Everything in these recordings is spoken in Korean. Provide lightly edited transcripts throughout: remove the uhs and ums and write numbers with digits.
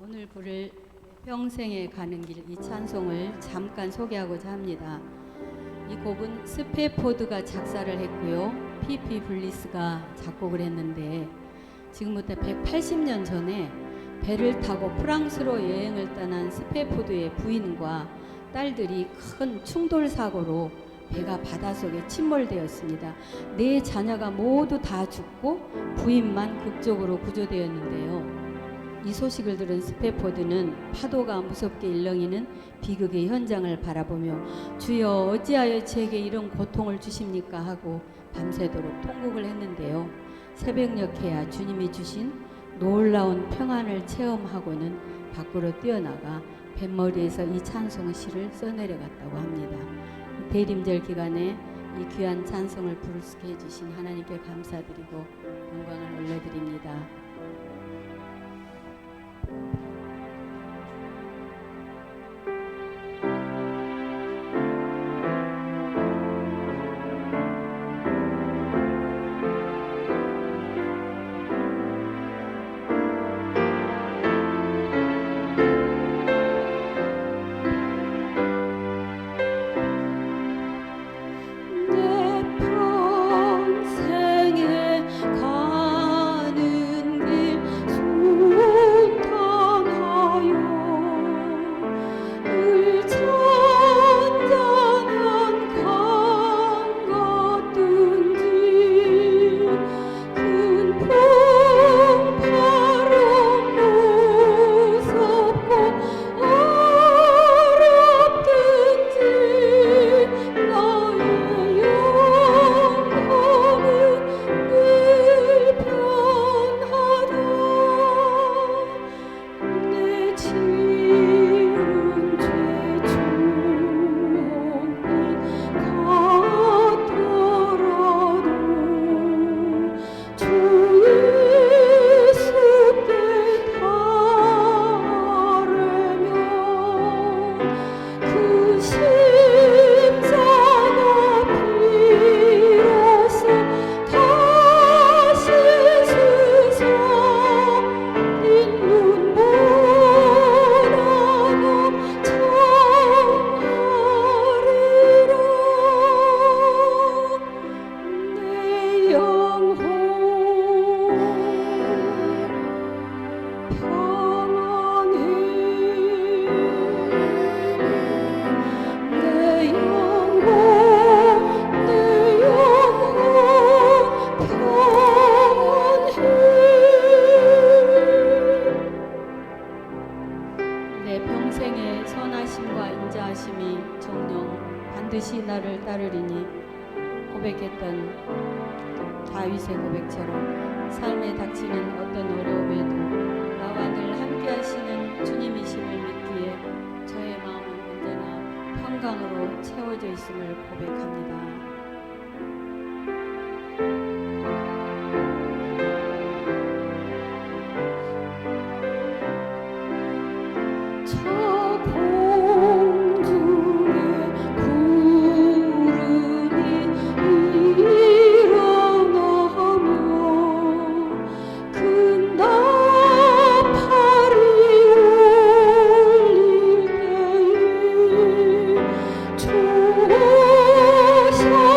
오늘 부를 평생에 가는 길 이 찬송을 잠깐 소개하고자 합니다. 이 곡은 스페포드가 작사를 했고요. 피피 블리스가 작곡을 했는데 지금부터 180년 전에 배를 타고 프랑스로 여행을 떠난 스페포드의 부인과 딸들이 큰 충돌 사고로 배가 바닷속에 침몰되었습니다. 네 자녀가 모두 다 죽고 부인만 극적으로 구조되었는데요. 이 소식을 들은 스페포드는 파도가 무섭게 일렁이는 비극의 현장을 바라보며 주여 어찌하여 제게 이런 고통을 주십니까 하고 밤새도록 통곡을 했는데요. 새벽녘에야 주님이 주신 놀라운 평안을 체험하고는 밖으로 뛰어나가 뱃머리에서 이 찬송 시를 써내려갔다고 합니다. 대림절 기간에 이 귀한 찬송을 부를 수 있게 해주신 하나님께 감사드리고 영광을 올려드립니다. 평생의 선하심과 인자하심이 정녕 반드시 나를 따르리니 고백했던 다윗의 고백처럼 삶에 닥치는 어떤 어려움에도 나와 늘 함께하시는 주님이심을 믿기에 저의 마음은 언제나 평강으로 채워져 있음을 고백합니다. 주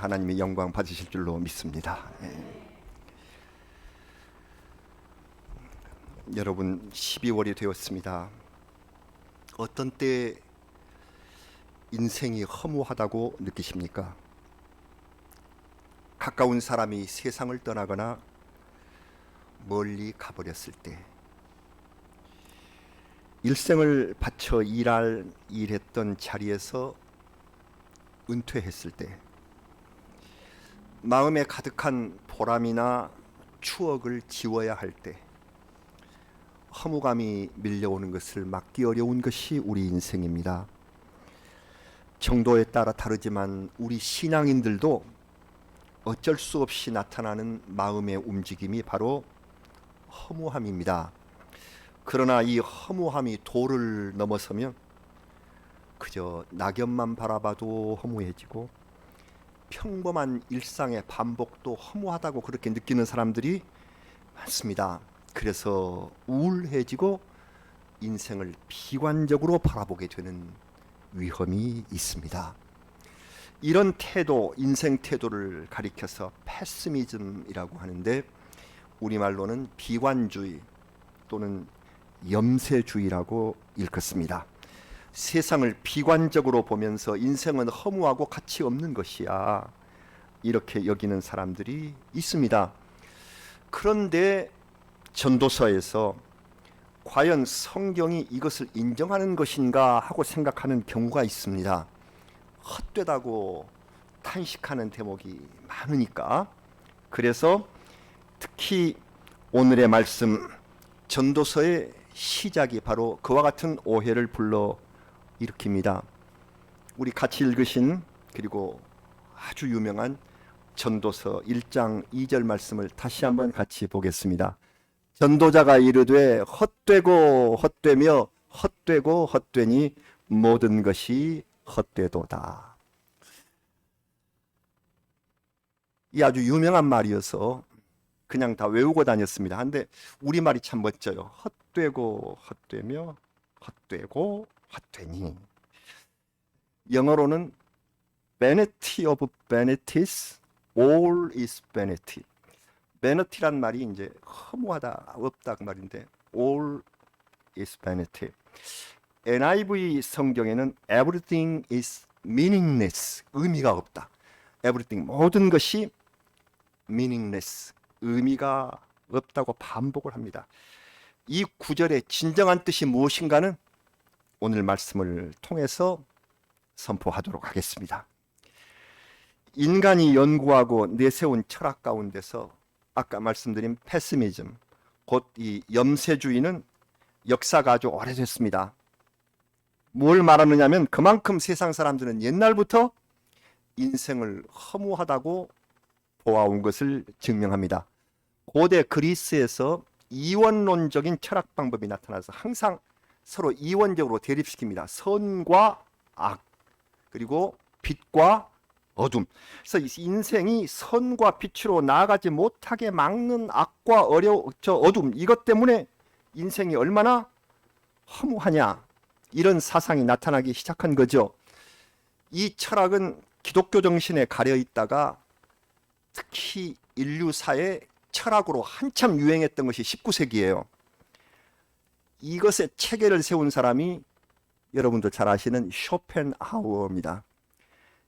하나님의 영광 받으실 줄로 믿습니다. 여러분, 12월이 되었습니다. 어떤 때 인생이 허무하다고 느끼십니까? 가까운 사람이 세상을 떠나거나 멀리 가버렸을 때, 일생을 바쳐 일했던 자리에서 은퇴했을 때, 마음에 가득한 보람이나 추억을 지워야 할 때, 허무감이 밀려오는 것을 막기 어려운 것이 우리 인생입니다. 정도에 따라 다르지만 우리 신앙인들도 어쩔 수 없이 나타나는 마음의 움직임이 바로 허무함입니다. 그러나 이 허무함이 도를 넘어서면 그저 낙엽만 바라봐도 허무해지고, 평범한 일상의 반복도 허무하다고 그렇게 느끼는 사람들이 많습니다. 그래서 우울해지고 인생을 비관적으로 바라보게 되는 위험이 있습니다. 이런 태도, 인생 태도를 가리켜서 패시미즘이라고 하는데, 우리말로는 비관주의 또는 염세주의라고 일컫습니다. 세상을 비관적으로 보면서 인생은 허무하고 가치 없는 것이야, 이렇게 여기는 사람들이 있습니다. 그런데 전도서에서 과연 성경이 이것을 인정하는 것인가 하고 생각하는 경우가 있습니다. 헛되다고 탄식하는 대목이 많으니까. 그래서 특히 오늘의 말씀, 전도서의 시작이 바로 그와 같은 오해를 불러 일으킵니다. 우리 같이 읽으신, 그리고 아주 유명한 전도서 1장 2절 말씀을 다시 한번 같이 보겠습니다. 전도자가 이르되 헛되고 헛되며 헛되고 헛되니 모든 것이 헛되도다. 이 아주 유명한 말이어서 그냥 다 외우고 다녔습니다. 근데 우리말이 참 멋져요. 헛되고 헛되며 헛되고 헛되니. 영어로는 vanity of vanities, all is vanity. vanity란 말이 이제 허무하다, 없다 그 말인데, all is vanity. NIV 성경에는 everything is meaningless, 의미가 없다. everything, 모든 것이 meaningless, 의미가 없다고 반복을 합니다. 이 구절의 진정한 뜻이 무엇인가는 오늘 말씀을 통해서 선포하도록 하겠습니다. 인간이 연구하고 내세운 철학 가운데서 아까 말씀드린 패시미즘, 곧 이 염세주의는 역사가 아주 오래됐습니다. 뭘 말하느냐면, 그만큼 세상 사람들은 옛날부터 인생을 허무하다고 보아온 것을 증명합니다. 고대 그리스에서 이원론적인 철학 방법이 나타나서 항상 서로 이원적으로 대립시킵니다. 선과 악, 그리고 빛과 어둠. 그래서 인생이 선과 빛으로 나아가지 못하게 막는 악과 어둠, 이것 때문에 인생이 얼마나 허무하냐, 이런 사상이 나타나기 시작한 거죠. 이 철학은 기독교 정신에 가려 있다가 특히 인류사의 철학으로 한참 유행했던 것이 19세기예요. 이것의 체계를 세운 사람이 여러분도 잘 아시는 쇼펜하우어입니다.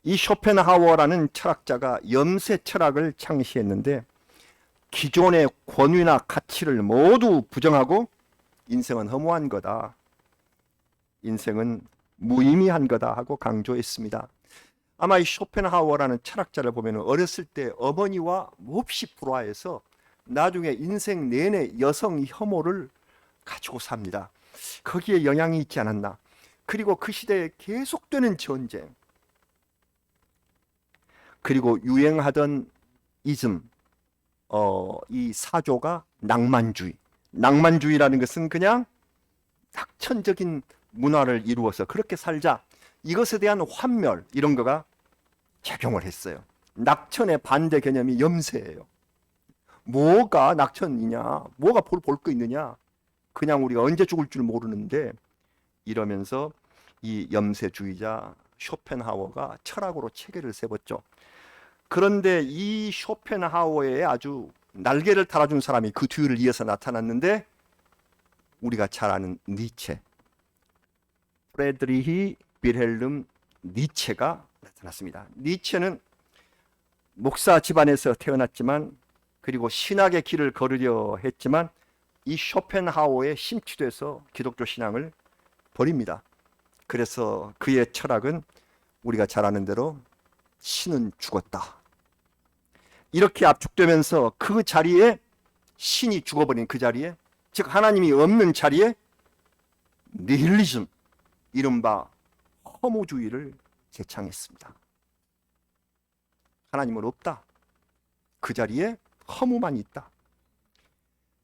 이 쇼펜하우어라는 철학자가 염세 철학을 창시했는데, 기존의 권위나 가치를 모두 부정하고 인생은 허무한 거다, 인생은 무의미한 거다 하고 강조했습니다. 아마 이 쇼펜하우어라는 철학자를 보면 어렸을 때 어머니와 몹시 불화해서 나중에 인생 내내 여성 혐오를 가지고 삽니다. 거기에 영향이 있지 않았나. 그리고 그 시대에 계속되는 전쟁, 그리고 유행하던 이즘, 이 사조가 낭만주의라는 것은 그냥 낙천적인 문화를 이루어서 그렇게 살자, 이것에 대한 환멸, 이런 거가 작용을 했어요. 낙천의 반대 개념이 염세예요. 뭐가 낙천이냐, 뭐가 볼 거 있느냐, 그냥 우리가 언제 죽을 줄 모르는데, 이러면서 이 염세주의자 쇼펜하우어가 철학으로 체계를 세웠죠. 그런데 이 쇼펜하우어의 아주 날개를 달아준 사람이 그 뒤를 이어서 나타났는데 우리가 잘 아는 니체, 프레드리히 빌헬름 니체가 나타났습니다. 니체는 목사 집안에서 태어났지만 그리고 신학의 길을 걸으려 했지만 이 쇼펜하우어에 심취돼서 기독교 신앙을 버립니다. 그래서 그의 철학은 우리가 잘 아는 대로 신은 죽었다. 이렇게 압축되면서 그 자리에 신이 죽어버린 그 자리에, 즉 하나님이 없는 자리에 니힐리즘, 이른바 허무주의를 제창했습니다. 하나님은 없다. 그 자리에 허무만 있다.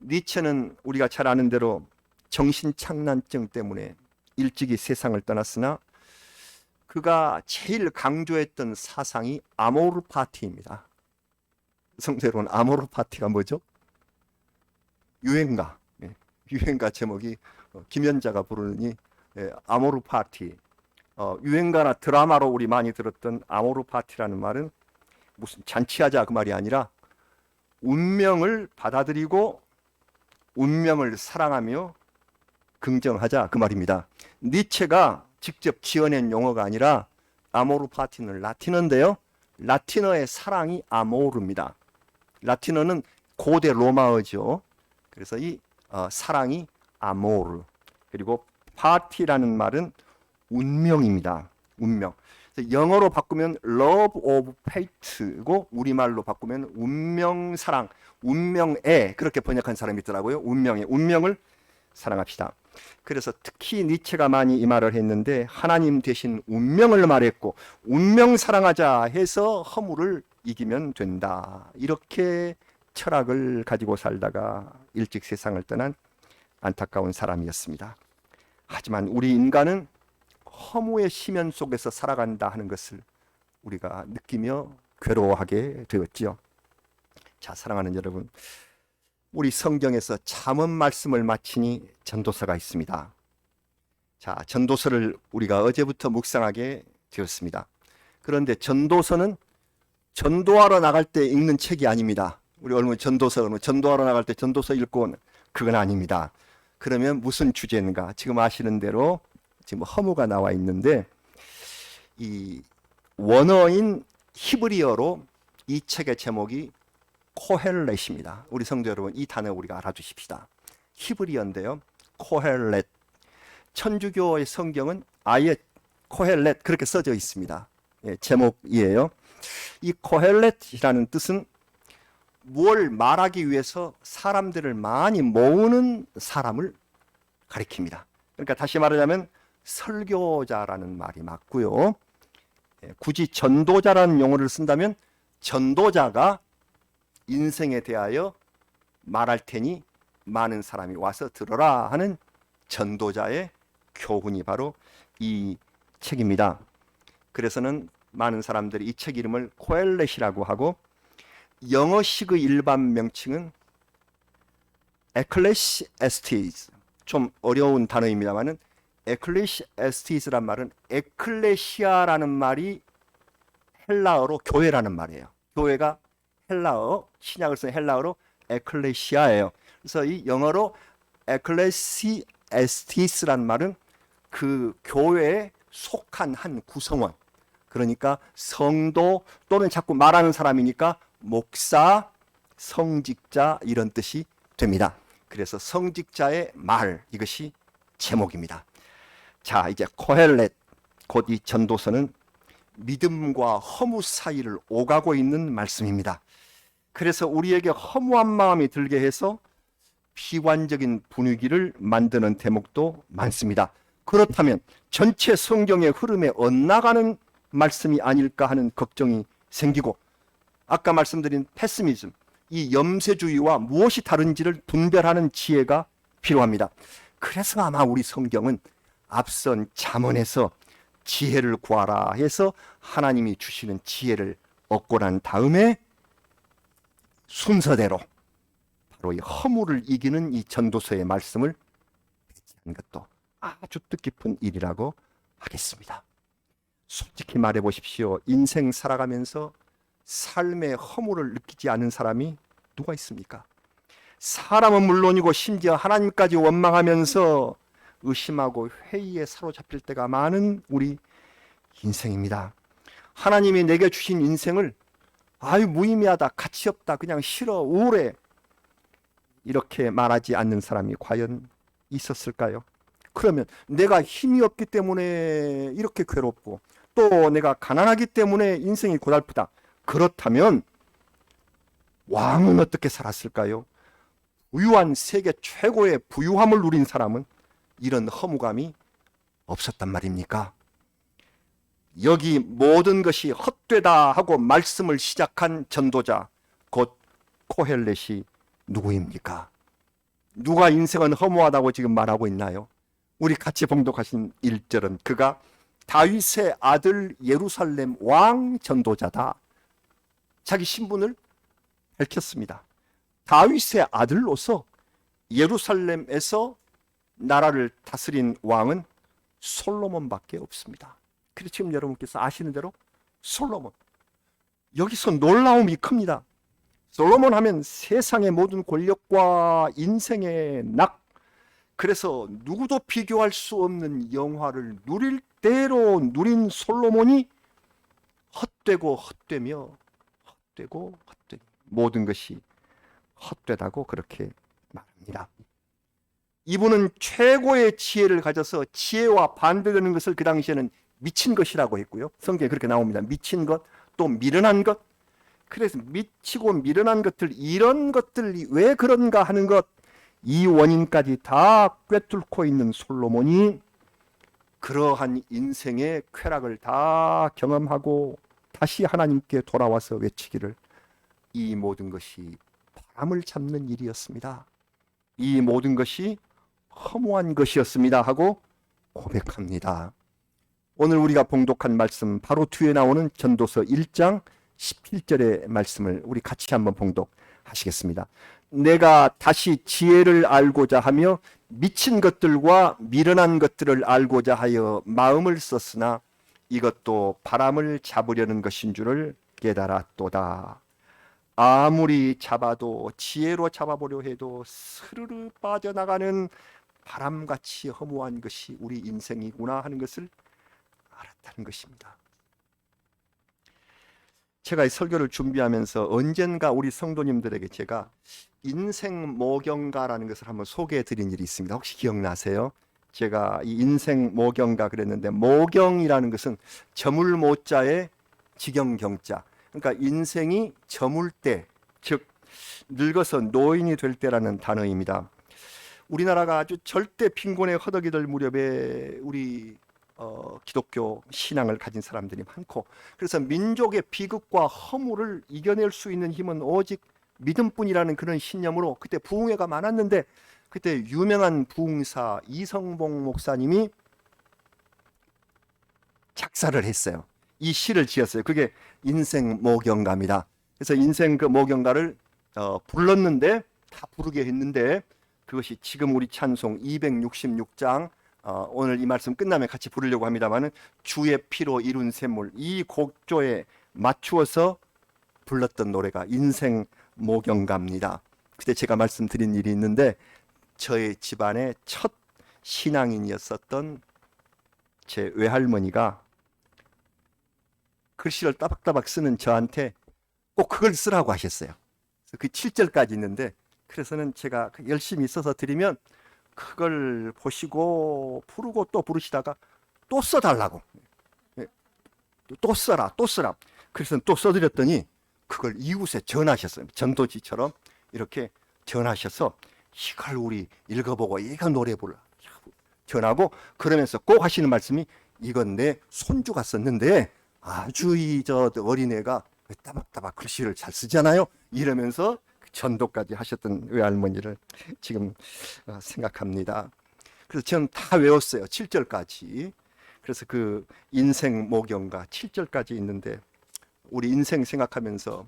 니체는 우리가 잘 아는 대로 정신착란증 때문에 일찍이 세상을 떠났으나 그가 제일 강조했던 사상이 아모르 파티입니다. 성도 여러분, 아모르 파티가 뭐죠? 유행가. 유행가 제목이 김연자가 부르니 아모르 파티. 유행가나 드라마로 우리 많이 들었던 아모르 파티라는 말은 무슨 잔치하자 그 말이 아니라 운명을 받아들이고 운명을 사랑하며 긍정하자 그 말입니다. 니체가 직접 지어낸 용어가 아니라 아모르 파티는 라틴어인데요. 라틴어의 사랑이 아모르입니다. 라틴어는 고대 로마어죠. 그래서 이 사랑이 아모르, 그리고 파티라는 말은 운명입니다. 운명. 그래서 영어로 바꾸면 love of fate고 우리말로 바꾸면 운명 사랑, 운명애, 그렇게 번역한 사람이 있더라고요. 운명애, 운명을 사랑합시다. 그래서 특히 니체가 많이 이 말을 했는데 하나님 대신 운명을 말했고 운명 사랑하자 해서 허물을 이기면 된다. 이렇게 철학을 가지고 살다가 일찍 세상을 떠난 안타까운 사람이었습니다. 하지만 우리 인간은 허무의 심연 속에서 살아간다 하는 것을 우리가 느끼며 괴로워하게 되었지요. 자, 사랑하는 여러분, 우리 성경에서 잠언 말씀을 마치니 전도서가 있습니다. 자, 전도서를 우리가 어제부터 묵상하게 되었습니다. 그런데 전도서는 전도하러 나갈 때 읽는 책이 아닙니다. 우리 얼마 전도서, 전도하러 나갈 때 전도서 읽고 그건 아닙니다. 그러면 무슨 주제인가? 지금 아시는 대로 지금 허무가 나와 있는데 이 원어인 히브리어로 이 책의 제목이 코헬렛입니다. 우리 성도 여러분, 이 단어 우리가 알아두십시다. 히브리어인데요. 코헬렛. 천주교의 성경은 아예 코헬렛 그렇게 써져 있습니다. 예, 제목이에요. 이 코헬렛이라는 뜻은 뭘 말하기 위해서 사람들을 많이 모으는 사람을 가리킵니다. 그러니까 다시 말하자면 설교자라는 말이 맞고요. 굳이 전도자라는 용어를 쓴다면 전도자가 인생에 대하여 말할 테니 많은 사람이 와서 들어라 하는 전도자의 교훈이 바로 이 책입니다. 그래서는 많은 사람들이 이 책 이름을 코엘렛이라고 하고 영어식의 일반 명칭은 에클레시에스티스, 좀 어려운 단어입니다만은 에클레시에스티스란 말은 에클레시아라는 말이 헬라어로 교회라는 말이에요. 교회가 헬라어, 신약을 쓴 헬라어로 에클레시아예요. 그래서 이 영어로 에클레시에스티스란 말은 그 교회에 속한 한 구성원, 그러니까 성도 또는 자꾸 말하는 사람이니까 목사, 성직자 이런 뜻이 됩니다. 그래서 성직자의 말, 이것이 제목입니다. 자, 이제 코헬렛, 곧 이 전도서는 믿음과 허무 사이를 오가고 있는 말씀입니다. 그래서 우리에게 허무한 마음이 들게 해서 비관적인 분위기를 만드는 대목도 많습니다. 그렇다면 전체 성경의 흐름에 엇나가는 말씀이 아닐까 하는 걱정이 생기고, 아까 말씀드린 패시미즘, 이 염세주의와 무엇이 다른지를 분별하는 지혜가 필요합니다. 그래서 아마 우리 성경은 앞선 잠언에서 지혜를 구하라 해서 하나님이 주시는 지혜를 얻고 난 다음에 순서대로 바로 이 허무를 이기는 이 전도서의 말씀을 배치한 것도 아주 뜻깊은 일이라고 하겠습니다. 솔직히 말해 보십시오. 인생 살아가면서 삶의 허물을 느끼지 않은 사람이 누가 있습니까? 사람은 물론이고 심지어 하나님까지 원망하면서 의심하고 회의에 사로잡힐 때가 많은 우리 인생입니다. 하나님이 내게 주신 인생을 아유 무의미하다, 가치 없다, 그냥 싫어, 우울해 이렇게 말하지 않는 사람이 과연 있었을까요? 그러면 내가 힘이 없기 때문에 이렇게 괴롭고 또 내가 가난하기 때문에 인생이 고달프다. 그렇다면 왕은 어떻게 살았을까요? 부유한 세계 최고의 부유함을 누린 사람은 이런 허무감이 없었단 말입니까? 여기 모든 것이 헛되다 하고 말씀을 시작한 전도자 곧 코헬렛이 누구입니까? 누가 인생은 허무하다고 지금 말하고 있나요? 우리 같이 봉독하신 1절은 그가 다윗의 아들 예루살렘 왕 전도자다. 자기 신분을 밝혔습니다. 다윗의 아들로서 예루살렘에서 나라를 다스린 왕은 솔로몬밖에 없습니다. 그래서 지금 여러분께서 아시는 대로 솔로몬. 여기서 놀라움이 큽니다. 솔로몬 하면 세상의 모든 권력과 인생의 낙, 그래서 누구도 비교할 수 없는 영화를 누릴 대로 누린 솔로몬이 헛되고 헛되며 헛되고 헛되며 모든 것이 헛되다고 그렇게 말합니다. 이분은 최고의 지혜를 가져서 지혜와 반대되는 것을 그 당시에는 미친 것이라고 했고요. 성경에 그렇게 나옵니다. 미친 것, 또 미련한 것. 그래서 미치고 미련한 것들, 이런 것들이 왜 그런가 하는 것, 이 원인까지 다 꿰뚫고 있는 솔로몬이 그러한 인생의 쾌락을 다 경험하고 다시 하나님께 돌아와서 외치기를 이 모든 것이 바람을 잡는 일이었습니다. 이 모든 것이 허무한 것이었습니다 하고 고백합니다. 오늘 우리가 봉독한 말씀 바로 뒤에 나오는 전도서 1장 17절의 말씀을 우리 같이 한번 봉독하시겠습니다. 내가 다시 지혜를 알고자 하며 미친 것들과 미련한 것들을 알고자 하여 마음을 썼으나 이것도 바람을 잡으려는 것인 줄을 깨달았도다. 아무리 잡아도 지혜로 잡아보려 해도 스르르 빠져나가는 바람같이 허무한 것이 우리 인생이구나 하는 것을 알았다는 것입니다. 제가 이 설교를 준비하면서 언젠가 우리 성도님들에게 제가 인생 모경가라는 것을 한번 소개해 드린 일이 있습니다. 혹시 기억나세요? 제가 이 인생 모경가 그랬는데, 모경이라는 것은 저물 모자에 지경경자, 그러니까 인생이 저물 때, 즉 늙어서 노인이 될 때라는 단어입니다. 우리나라가 아주 절대 빈곤에 허덕이들 무렵에 우리 기독교 신앙을 가진 사람들이 많고, 그래서 민족의 비극과 허물을 이겨낼 수 있는 힘은 오직 믿음뿐이라는 그런 신념으로 그때 부흥회가 많았는데, 그때 유명한 부흥사 이성봉 목사님이 작사를 했어요. 이 시를 지었어요. 그게 인생 모경가입니다. 그래서 인생 그 모경가를 불렀는데, 다 부르게 했는데, 그것이 지금 우리 찬송 266장 오늘 이 말씀 끝나면 같이 부르려고 합니다만은, 주의 피로 이룬 샘물, 이 곡조에 맞추어서 불렀던 노래가 인생 모경가입니다. 그때 제가 말씀드린 일이 있는데, 저의 집안의 첫 신앙인이었었던 제 외할머니가 글씨를 따박따박 쓰는 저한테 꼭 그걸 쓰라고 하셨어요. 그래서 그 7절까지 있는데, 그래서는 제가 열심히 써서 드리면 그걸 보시고 부르고 또 부르시다가 또 써달라고, 또 써라 또 써라. 그래서 또 써드렸더니 그걸 이웃에 전하셨어요. 전도지처럼 이렇게 전하셔서 이걸 우리 읽어보고 이거 노래 불러 전하고, 그러면서 꼭 하시는 말씀이, 이건 내 손주가 썼는데 아주 이 저 어린애가 따박따박 글씨를 잘 쓰잖아요, 이러면서 전도까지 하셨던 외할머니를 지금 생각합니다. 그래서 저는 다 외웠어요, 7절까지. 그래서 그 인생 모경가 7절까지 있는데, 우리 인생 생각하면서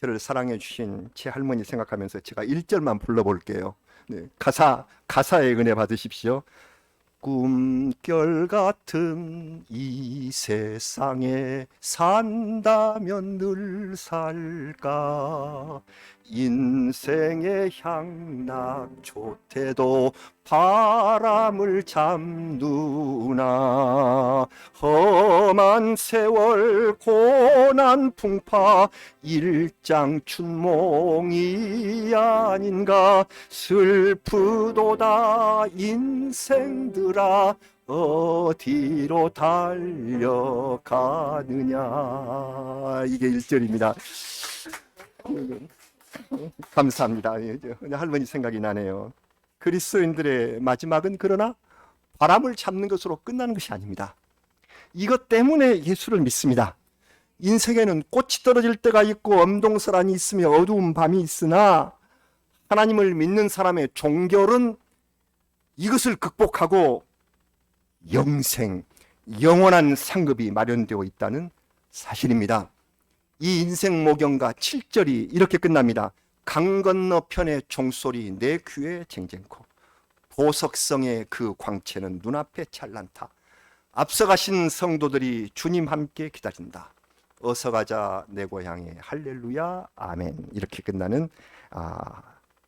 저를 사랑해 주신 제 할머니 생각하면서 제가 1절만 불러볼게요. 네, 가사의 은혜 받으십시오. 꿈 물결 같은 이 세상에 산다면 늘 살까. 인생의 향락 좋대도 바람을 잡누나. 험한 세월 고난 풍파 일장춘몽이 아닌가. 슬프도다 인생들아 어디로 달려가느냐. 이게 1절입니다. 감사합니다. 할머니 생각이 나네요. 그리스도인들의 마지막은 그러나 바람을 잡는 것으로 끝나는 것이 아닙니다. 이것 때문에 예수를 믿습니다. 인생에는 꽃이 떨어질 때가 있고 엄동설한이 있으며 어두운 밤이 있으나 하나님을 믿는 사람의 종결은 이것을 극복하고 영생, 영원한 상급이 마련되어 있다는 사실입니다. 이 인생 모경가 7절이 이렇게 끝납니다. 강 건너편의 종소리 내 귀에 쟁쟁코, 보석성의 그 광채는 눈앞에 찬란타. 앞서가신 성도들이 주님 함께 기다린다. 어서 가자 내 고향에 할렐루야 아멘. 이렇게 끝나는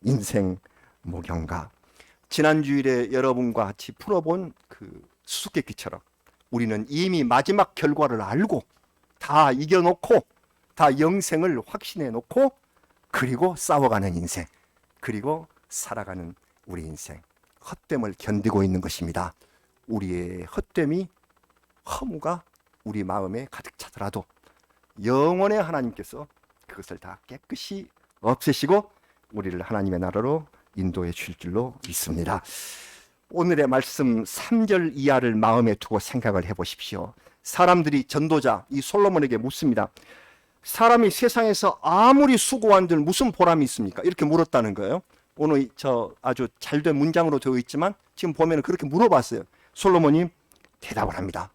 인생 모경가. 지난 주일에 여러분과 같이 풀어본 그 수수께끼처럼 우리는 이미 마지막 결과를 알고 다 이겨놓고 다 영생을 확신해 놓고 그리고 싸워가는 인생, 그리고 살아가는 우리 인생, 헛됨을 견디고 있는 것입니다. 우리의 헛됨이, 허무가 우리 마음에 가득 차더라도 영원의 하나님께서 그것을 다 깨끗이 없애시고 우리를 하나님의 나라로 인도해 주실 줄로 믿습니다. 오늘의 말씀 3절 이하를 마음에 두고 생각을 해보십시오. 사람들이 전도자 이 솔로몬에게 묻습니다. 사람이 세상에서 아무리 수고한들 무슨 보람이 있습니까? 이렇게 물었다는 거예요. 오늘 저 아주 잘된 문장으로 되어 있지만 지금 보면 그렇게 물어봤어요. 솔로몬이 대답을 합니다.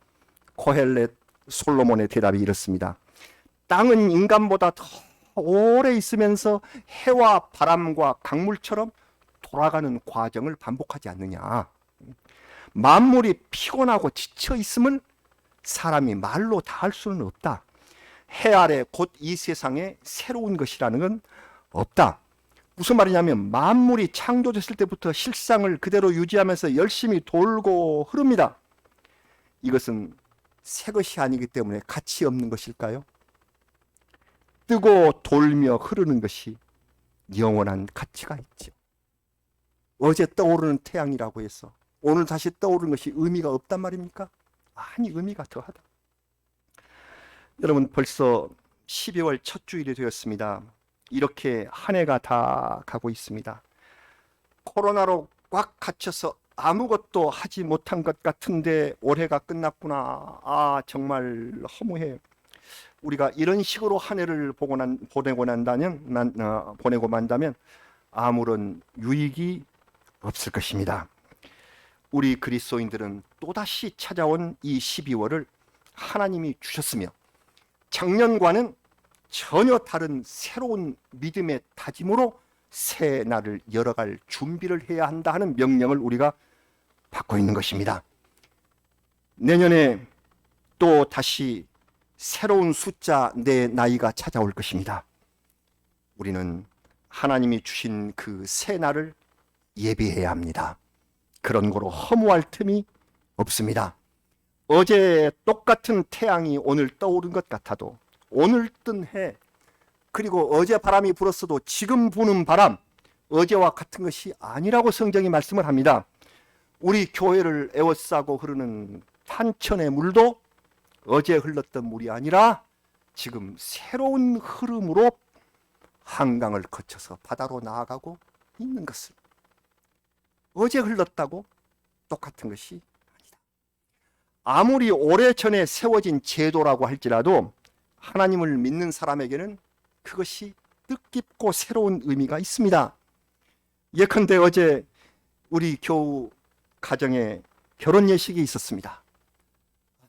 코헬렛 솔로몬의 대답이 이렇습니다. 땅은 인간보다 더 오래 있으면서 해와 바람과 강물처럼 돌아가는 과정을 반복하지 않느냐. 만물이 피곤하고 지쳐 있음을 사람이 말로 다 할 수는 없다. 해 아래 곧 이 세상에 새로운 것이라는 건 없다. 무슨 말이냐면 만물이 창조됐을 때부터 실상을 그대로 유지하면서 열심히 돌고 흐릅니다. 이것은 새 것이 아니기 때문에 가치 없는 것일까요? 뜨고 돌며 흐르는 것이 영원한 가치가 있죠. 어제 떠오르는 태양이라고 해서 오늘 다시 떠오르는 것이 의미가 없단 말입니까? 아니, 의미가 더하다. 여러분, 벌써 12월 첫 주일이 되었습니다. 이렇게 한 해가 다 가고 있습니다. 코로나로 꽉 갇혀서 아무것도 하지 못한 것 같은데 올해가 끝났구나. 정말 허무해. 우리가 이런 식으로 한 해를 보내고 만다면 아무런 유익이 없을 것입니다. 우리 그리스도인들은 또다시 찾아온 이 12월을 하나님이 주셨으며 작년과는 전혀 다른 새로운 믿음의 다짐으로 새 날을 열어갈 준비를 해야 한다 하는 명령을 우리가 받고 있는 것입니다. 내년에 또 다시 새로운 숫자 내 나이가 찾아올 것입니다. 우리는 하나님이 주신 그 새 날을 예비해야 합니다. 그런 거로 허무할 틈이 없습니다. 어제 똑같은 태양이 오늘 떠오른 것 같아도 오늘 뜬 해, 그리고 어제 바람이 불었어도 지금 부는 바람, 어제와 같은 것이 아니라고 성경이 말씀을 합니다. 우리 교회를 에워싸고 흐르는 탄천의 물도 어제 흘렀던 물이 아니라 지금 새로운 흐름으로 한강을 거쳐서 바다로 나아가고 있는 것을, 어제 흘렀다고 똑같은 것이 아니다. 아무리 오래전에 세워진 제도라고 할지라도 하나님을 믿는 사람에게는 그것이 뜻깊고 새로운 의미가 있습니다. 예컨대 어제 우리 교우 가정에 결혼 예식이 있었습니다.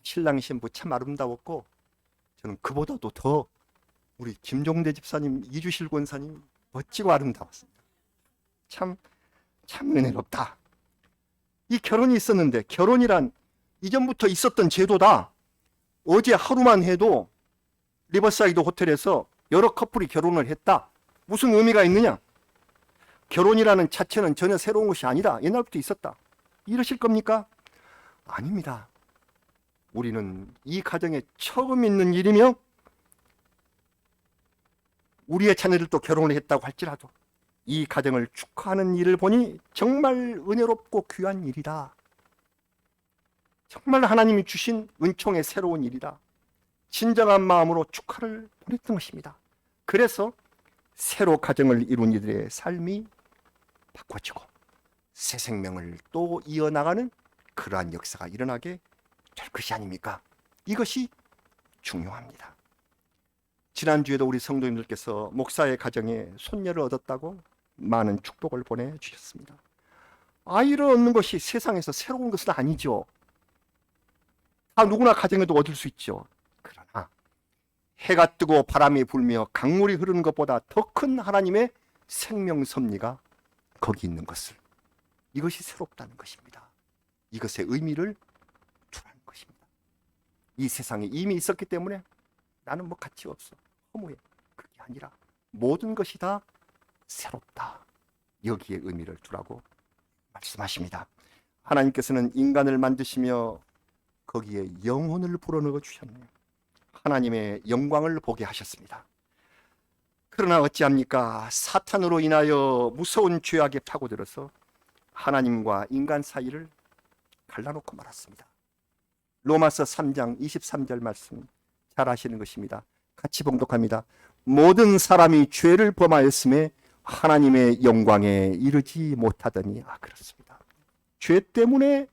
신랑 신부 참 아름다웠고 저는 그보다도 더 우리 김종대 집사님, 이주실 권사님 멋지고 아름다웠습니다. 참 은혜롭다. 이 결혼이 있었는데 결혼이란 이전부터 있었던 제도다. 어제 하루만 해도 리버사이드 호텔에서 여러 커플이 결혼을 했다. 무슨 의미가 있느냐? 결혼이라는 자체는 전혀 새로운 것이 아니다. 옛날부터 있었다. 이러실 겁니까? 아닙니다. 우리는 이 가정에 처음 있는 일이며 우리의 자녀들도 결혼을 했다고 할지라도 이 가정을 축하하는 일을 보니 정말 은혜롭고 귀한 일이다. 정말 하나님이 주신 은총의 새로운 일이다. 진정한 마음으로 축하를 보냈던 것입니다. 그래서 새로 가정을 이룬 이들의 삶이 바꿔지고 새 생명을 또 이어나가는 그러한 역사가 일어나게 될 것이 아닙니까? 이것이 중요합니다. 지난주에도 우리 성도님들께서 목사의 가정에 손녀를 얻었다고 많은 축복을 보내주셨습니다. 아이를 얻는 것이 세상에서 새로운 것은 아니죠. 다 누구나 가정에도 얻을 수 있죠. 그러나 해가 뜨고 바람이 불며 강물이 흐르는 것보다 더 큰 하나님의 생명 섭리가 거기 있는 것을, 이것이 새롭다는 것입니다. 이것의 의미를 두라는 것입니다. 이 세상에 이미 있었기 때문에 나는 뭐 가치 없어, 허무해, 그게 아니라 모든 것이 다 새롭다. 여기에 의미를 두라고 말씀하십니다. 하나님께서는 인간을 만드시며 거기에 영혼을 불어넣어 주셨네요. 하나님의 영광을 보게 하셨습니다. 그러나 어찌합니까? 사탄으로 인하여 무서운 죄악에 파고들어서 하나님과 인간 사이를 갈라놓고 말았습니다. 로마서 3장 23절 말씀 잘 아시는 것입니다. 같이 봉독합니다. 모든 사람이 죄를 범하였음에 하나님의 영광에 이르지 못하더니. 그렇습니다. 죄 때문에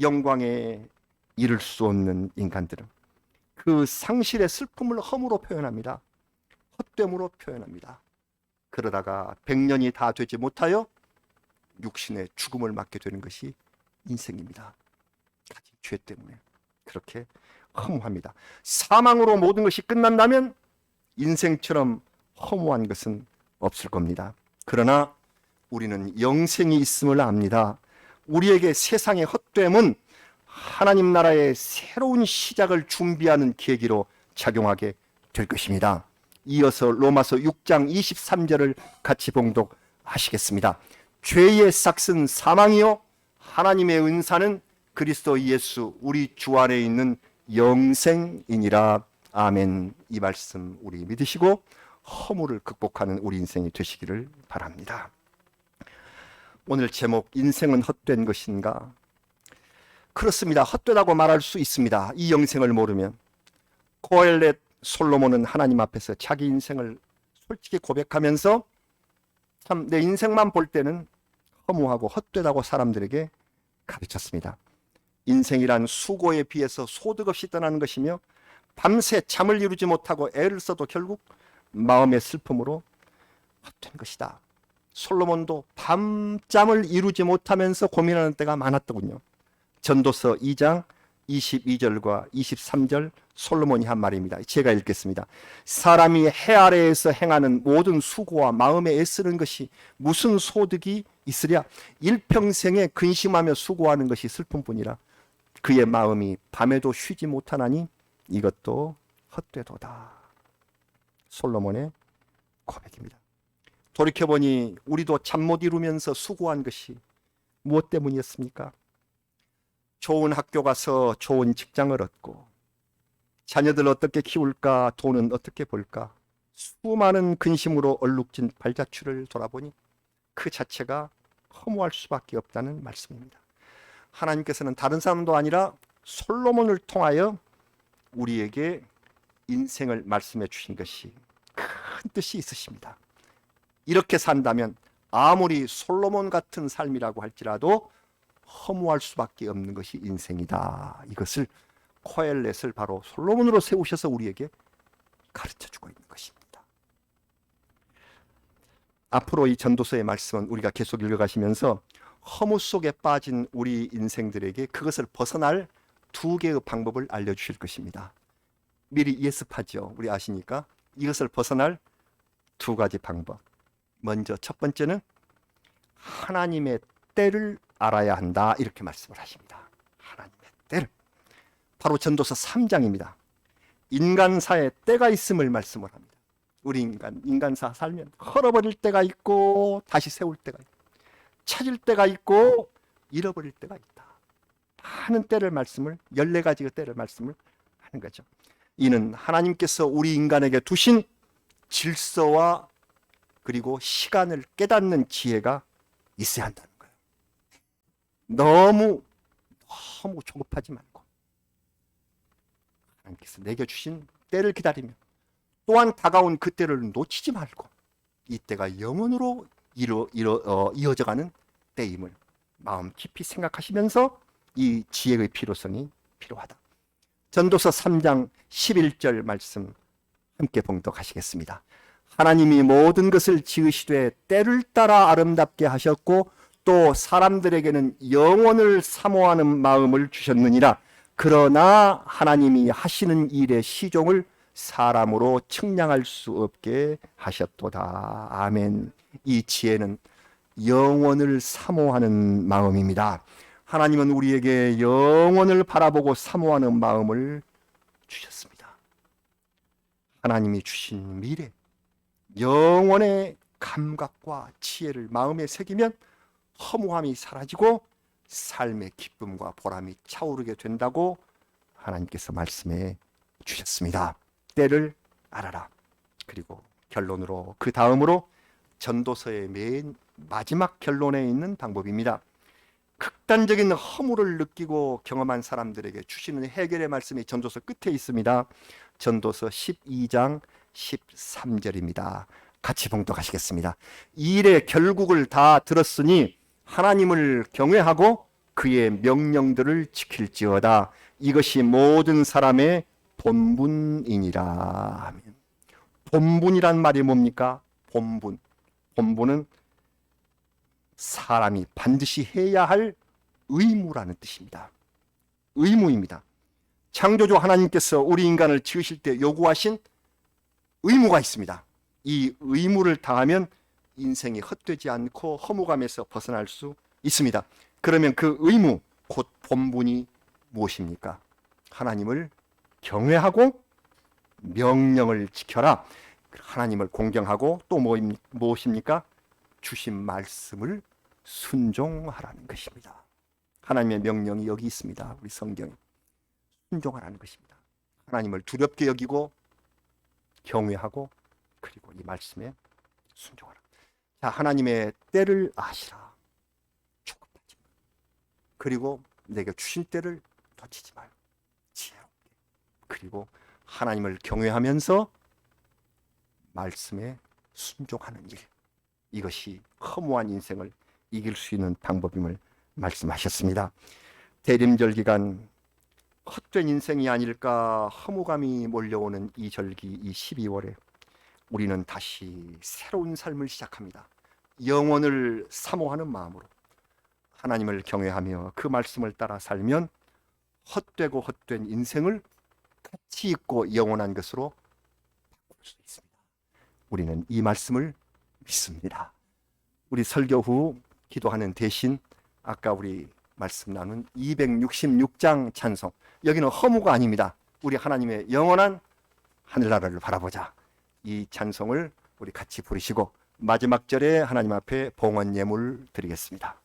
영광에 이룰 수 없는 인간들은 그 상실의 슬픔을 허무로 표현합니다. 헛됨으로 표현합니다. 그러다가 100년이 다 되지 못하여 육신의 죽음을 맞게 되는 것이 인생입니다. 가진 죄 때문에 그렇게 허무합니다. 사망으로 모든 것이 끝난다면 인생처럼 허무한 것은 없을 겁니다. 그러나 우리는 영생이 있음을 압니다. 우리에게 세상의 헛됨은 하나님 나라의 새로운 시작을 준비하는 계기로 작용하게 될 것입니다. 이어서 로마서 6장 23절을 같이 봉독하시겠습니다. 죄의 삭은 사망이요 하나님의 은사는 그리스도 예수 우리 주 안에 있는 영생이니라. 아멘. 이 말씀 우리 믿으시고 허물을 극복하는 우리 인생이 되시기를 바랍니다. 오늘 제목, 인생은 헛된 것인가? 그렇습니다. 헛되다고 말할 수 있습니다. 이 영생을 모르면. 고엘렛 솔로몬은 하나님 앞에서 자기 인생을 솔직히 고백하면서 참 내 인생만 볼 때는 허무하고 헛되다고 사람들에게 가르쳤습니다. 인생이란 수고에 비해서 소득 없이 떠나는 것이며 밤새 잠을 이루지 못하고 애를 써도 결국 마음의 슬픔으로 헛된 것이다. 솔로몬도 밤잠을 이루지 못하면서 고민하는 때가 많았더군요. 전도서 2장 22절과 23절 솔로몬이 한 말입니다. 제가 읽겠습니다. 사람이 해 아래에서 행하는 모든 수고와 마음에 애쓰는 것이 무슨 소득이 있으랴? 일평생에 근심하며 수고하는 것이 슬픔뿐이라. 그의 마음이 밤에도 쉬지 못하나니 이것도 헛되도다. 솔로몬의 고백입니다. 돌이켜보니 우리도 잠 못 이루면서 수고한 것이 무엇 때문이었습니까? 좋은 학교 가서 좋은 직장을 얻고 자녀들 어떻게 키울까, 돈은 어떻게 벌까, 수많은 근심으로 얼룩진 발자취를 돌아보니 그 자체가 허무할 수밖에 없다는 말씀입니다. 하나님께서는 다른 사람도 아니라 솔로몬을 통하여 우리에게 인생을 말씀해 주신 것이 큰 뜻이 있으십니다. 이렇게 산다면 아무리 솔로몬 같은 삶이라고 할지라도 허무할 수밖에 없는 것이 인생이다. 이것을 코엘렛을 바로 솔로몬으로 세우셔서 우리에게 가르쳐주고 있는 것입니다. 앞으로 이 전도서의 말씀은 우리가 계속 읽어가시면서 허무 속에 빠진 우리 인생들에게 그것을 벗어날 두 개의 방법을 알려주실 것입니다. 미리 예습하죠. 우리 아시니까 이것을 벗어날 두 가지 방법. 먼저 첫 번째는 하나님의 때를 알아야 한다. 이렇게 말씀을 하십니다. 하나님의 때를. 바로 전도서 3장입니다. 인간사에 때가 있음을 말씀을 합니다. 우리 인간사 살면 헐어버릴 때가 있고 다시 세울 때가 있고 찾을 때가 있고 잃어버릴 때가 있다 하는 때를 말씀을 14가지의 때를 말씀을 하는 거죠. 이는 하나님께서 우리 인간에게 두신 질서와 그리고 시간을 깨닫는 지혜가 있어야 한다는 거예요. 너무 조급하지 말고 하나님께서 내게 주신 때를 기다리며 또한 다가온 그 때를 놓치지 말고 이 때가 영원으로 이어져가는 때임을 마음 깊이 생각하시면서 이 지혜의 필요성이 필요하다. 전도서 3장 11절 말씀 함께 봉독하시겠습니다. 하나님이 모든 것을 지으시되 때를 따라 아름답게 하셨고 또 사람들에게는 영원을 사모하는 마음을 주셨느니라. 그러나 하나님이 하시는 일의 시종을 사람으로 측량할 수 없게 하셨도다. 아멘. 이 지혜는 영원을 사모하는 마음입니다. 하나님은 우리에게 영원을 바라보고 사모하는 마음을 주셨습니다. 하나님이 주신 미래, 영원의 감각과 지혜를 마음에 새기면 허무함이 사라지고 삶의 기쁨과 보람이 차오르게 된다고 하나님께서 말씀해 주셨습니다. 때를 알아라. 그리고 결론으로 그 다음으로 전도서의 맨 마지막 결론에 있는 방법입니다. 극단적인 허물을 느끼고 경험한 사람들에게 주시는 해결의 말씀이 전도서 끝에 있습니다. 전도서 12장 13절입니다. 같이 봉독하시겠습니다. 이 일의 결국을 다 들었으니 하나님을 경외하고 그의 명령들을 지킬지어다. 이것이 모든 사람의 본분이니라. 아멘. 본분이란 말이 뭡니까? 본분. 본분은 사람이 반드시 해야 할 의무라는 뜻입니다. 의무입니다. 창조주 하나님께서 우리 인간을 지으실 때 요구하신 의무가 있습니다. 이 의무를 다하면 인생이 헛되지 않고 허무감에서 벗어날 수 있습니다. 그러면 그 의무, 곧 본분이 무엇입니까? 하나님을 경외하고 명령을 지켜라. 하나님을 공경하고 또 무엇입니까? 주신 말씀을 순종하라는 것입니다. 하나님의 명령이 여기 있습니다. 우리 성경에 순종하라는 것입니다. 하나님을 두렵게 여기고 경외하고 그리고 이 말씀에 순종하라. 자, 하나님의 때를 아시라. 조급하지 마. 그리고 내게 주신 때를 놓치지 말고 지혜롭게. 그리고 하나님을 경외하면서 말씀에 순종하는 일. 이것이 허무한 인생을 이길 수 있는 방법임을 말씀하셨습니다. 대림절 기간 헛된 인생이 아닐까 허무감이 몰려오는 이 절기, 이 12월에 우리는 다시 새로운 삶을 시작합니다. 영원을 사모하는 마음으로 하나님을 경외하며 그 말씀을 따라 살면 헛되고 헛된 인생을 가치 있고 영원한 것으로 바꿀 수 있습니다. 우리는 이 말씀을 믿습니다. 우리 설교 후 기도하는 대신 아까 우리 말씀 나눈 266장 찬송, 여기는 허무가 아닙니다. 우리 하나님의 영원한 하늘나라를 바라보자. 이 찬송을 우리 같이 부르시고 마지막 절에 하나님 앞에 봉헌 예물 드리겠습니다.